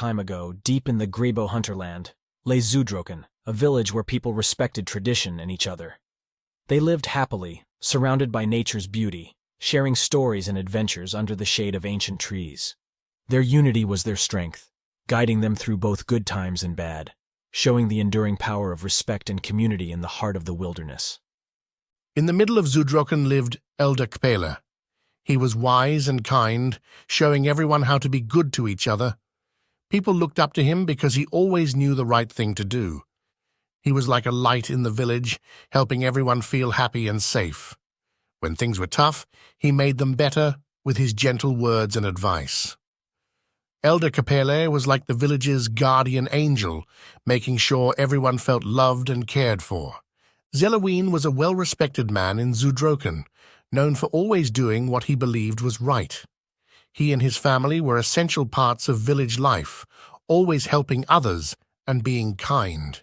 Time ago, deep in the Grebo Hunterland, lay Zudroken, a village where people respected tradition and each other. They lived happily, surrounded by nature's beauty, sharing stories and adventures under the shade of ancient trees. Their unity was their strength, guiding them through both good times and bad, showing the enduring power of respect and community in the heart of the wilderness. In the middle of Zudroken lived Elder Kpele. He was wise and kind, showing everyone how to be good to each other. People looked up to him because he always knew the right thing to do. He was like a light in the village, helping everyone feel happy and safe. When things were tough, he made them better with his gentle words and advice. Elder Kpele was like the village's guardian angel, making sure everyone felt loved and cared for. Zielaween was a well-respected man in Zudroken, known for always doing what he believed was right. He and his family were essential parts of village life, always helping others and being kind.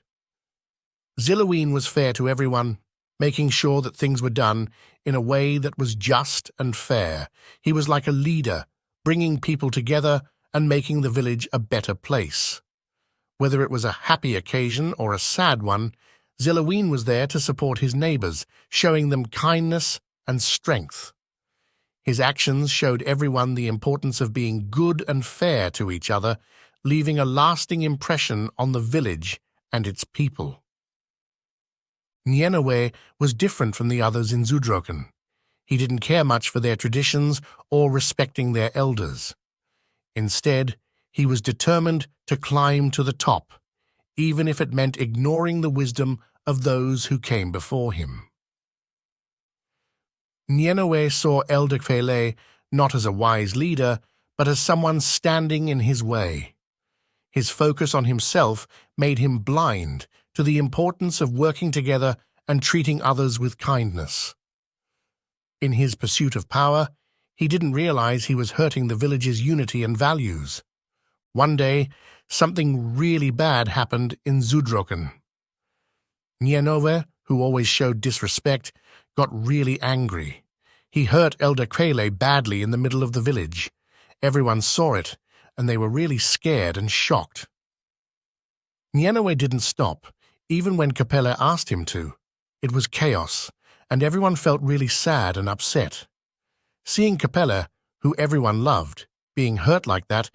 Zielaween was fair to everyone, making sure that things were done in a way that was just and fair. He was like a leader, bringing people together and making the village a better place. Whether it was a happy occasion or a sad one, Zielaween was there to support his neighbors, showing them kindness and strength. His actions showed everyone the importance of being good and fair to each other, leaving a lasting impression on the village and its people. Zielaween was different from the others in Zudroken. He didn't care much for their traditions or respecting their elders. Instead, he was determined to climb to the top, even if it meant ignoring the wisdom of those who came before him. Zielaween saw Elder Kpele not as a wise leader, but as someone standing in his way. His focus on himself made him blind to the importance of working together and treating others with kindness. In his pursuit of power, he didn't realize he was hurting the village's unity and values. One day, something really bad happened in Zudroken. Zielaween, who always showed disrespect, got really angry. He hurt Elder Kpele badly in the middle of the village. Everyone saw it, and they were really scared and shocked. Zielaween didn't stop, even when Kpele asked him to. It was chaos, and everyone felt really sad and upset. Seeing Kpele, who everyone loved, being hurt like that,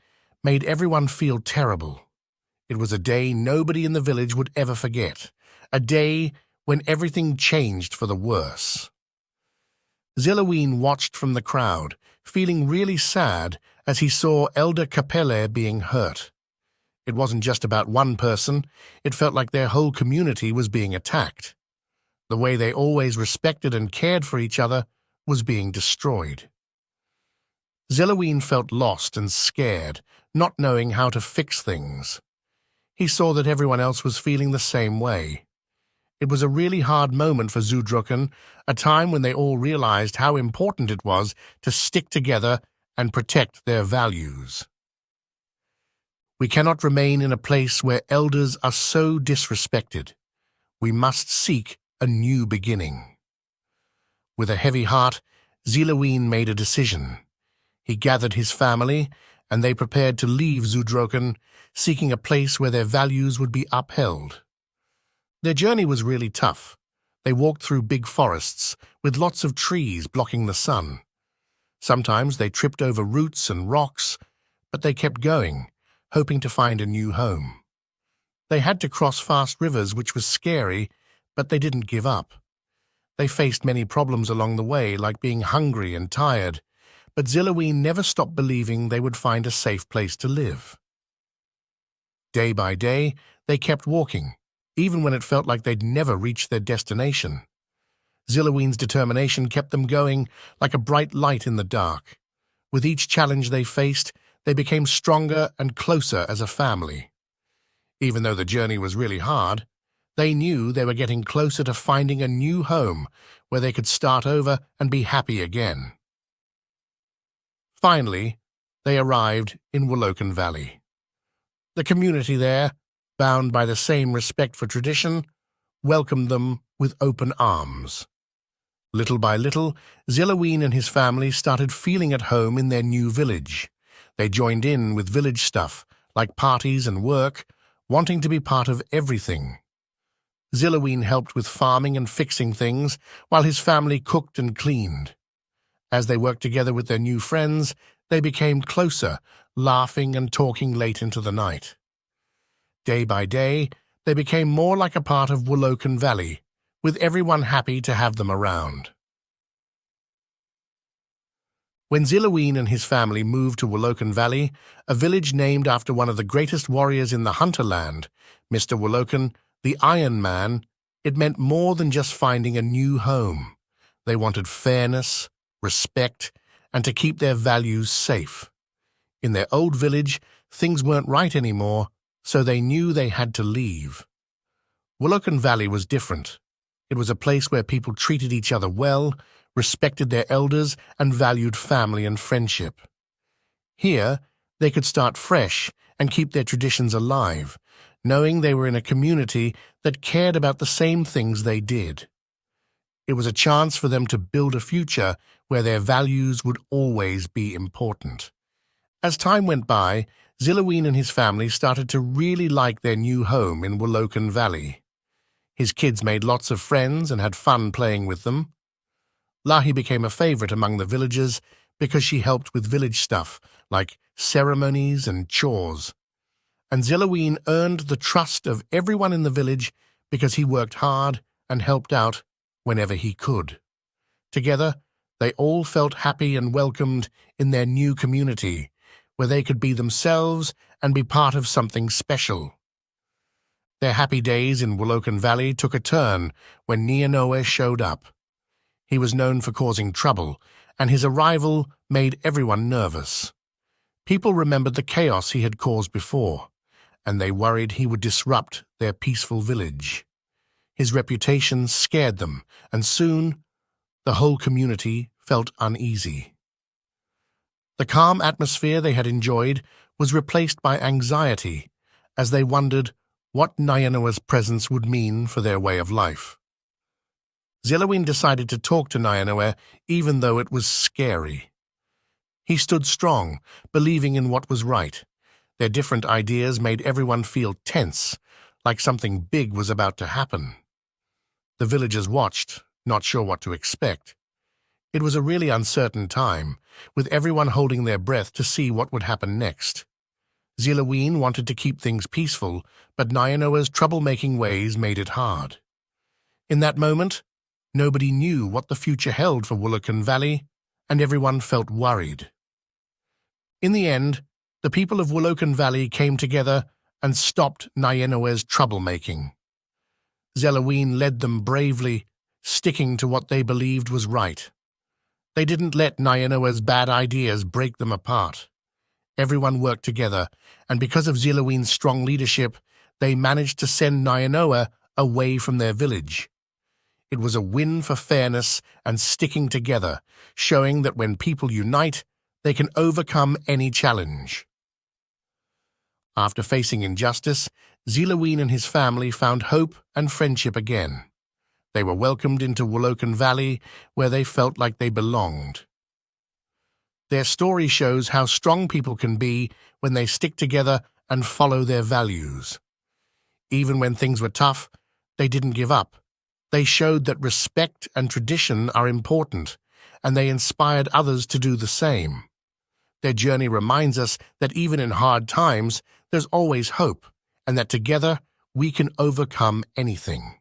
made everyone feel terrible. It was a day nobody in the village would ever forget, a day when everything changed for the worse. Zielaween watched from the crowd, feeling really sad as he saw Elder Kpele being hurt. It wasn't just about one person, it felt like their whole community was being attacked. The way they always respected and cared for each other was being destroyed. Zielaween felt lost and scared, not knowing how to fix things. He saw that everyone else was feeling the same way. It was a really hard moment for Zudroken, a time when they all realized how important it was to stick together and protect their values. We cannot remain in a place where elders are so disrespected. We must seek a new beginning. With a heavy heart, Zielaween made a decision. He gathered his family, and they prepared to leave Zudroken, seeking a place where their values would be upheld. Their journey was really tough. They walked through big forests, with lots of trees blocking the sun. Sometimes they tripped over roots and rocks, but they kept going, hoping to find a new home. They had to cross fast rivers, which was scary, but they didn't give up. They faced many problems along the way, like being hungry and tired, but Zielaween never stopped believing they would find a safe place to live. Day by day, they kept walking, even when it felt like they'd never reach their destination. Zielaween's determination kept them going like a bright light in the dark. With each challenge they faced, they became stronger and closer as a family. Even though the journey was really hard, they knew they were getting closer to finding a new home where they could start over and be happy again. Finally, they arrived in Wooloken Valley. The community there, bound by the same respect for tradition, welcomed them with open arms. Little by little, Zielaween and his family started feeling at home in their new village. They joined in with village stuff, like parties and work, wanting to be part of everything. Zielaween helped with farming and fixing things, while his family cooked and cleaned. As they worked together with their new friends, they became closer, laughing and talking late into the night. Day by day, they became more like a part of Wooloken Valley, with everyone happy to have them around. When Zielaween and his family moved to Wooloken Valley, a village named after one of the greatest warriors in the Hunterland, Mr. Wooloken, the Iron Man, it meant more than just finding a new home. They wanted fairness, respect, and to keep their values safe. In their old village, things weren't right anymore, so they knew they had to leave. Wooloken Valley was different. It was a place where people treated each other well, respected their elders, and valued family and friendship. Here, they could start fresh and keep their traditions alive, knowing they were in a community that cared about the same things they did. It was a chance for them to build a future where their values would always be important. As time went by, Zielaween and his family started to really like their new home in Wooloken Valley. His kids made lots of friends and had fun playing with them. Lahi became a favorite among the villagers because she helped with village stuff like ceremonies and chores. And Zielaween earned the trust of everyone in the village because he worked hard and helped out whenever he could. Together, they all felt happy and welcomed in their new community, where they could be themselves and be part of something special. Their happy days in Wooloken Valley took a turn when Nianoa showed up. He was known for causing trouble, and his arrival made everyone nervous. People remembered the chaos he had caused before, and they worried he would disrupt their peaceful village. His reputation scared them, and soon the whole community felt uneasy. The calm atmosphere they had enjoyed was replaced by anxiety as they wondered what Nianoa's presence would mean for their way of life. Zielaween decided to talk to Nianoa even though it was scary. He stood strong, believing in what was right. Their different ideas made everyone feel tense, like something big was about to happen. The villagers watched, not sure what to expect. It was a really uncertain time, with everyone holding their breath to see what would happen next. Zielaween wanted to keep things peaceful, but Nianoa's troublemaking ways made it hard. In that moment, nobody knew what the future held for Wooloken Valley, and everyone felt worried. In the end, the people of Wooloken Valley came together and stopped Nianoa's troublemaking. Zielaween led them bravely, sticking to what they believed was right. They didn't let Nianoa's bad ideas break them apart. Everyone worked together, and because of Zielaween's strong leadership, they managed to send Nianoa away from their village. It was a win for fairness and sticking together, showing that when people unite, they can overcome any challenge. After facing injustice, Zielaween and his family found hope and friendship again. They were welcomed into Wooloken Valley, where they felt like they belonged. Their story shows how strong people can be when they stick together and follow their values. Even when things were tough, they didn't give up. They showed that respect and tradition are important, and they inspired others to do the same. Their journey reminds us that even in hard times, there's always hope, and that together we can overcome anything.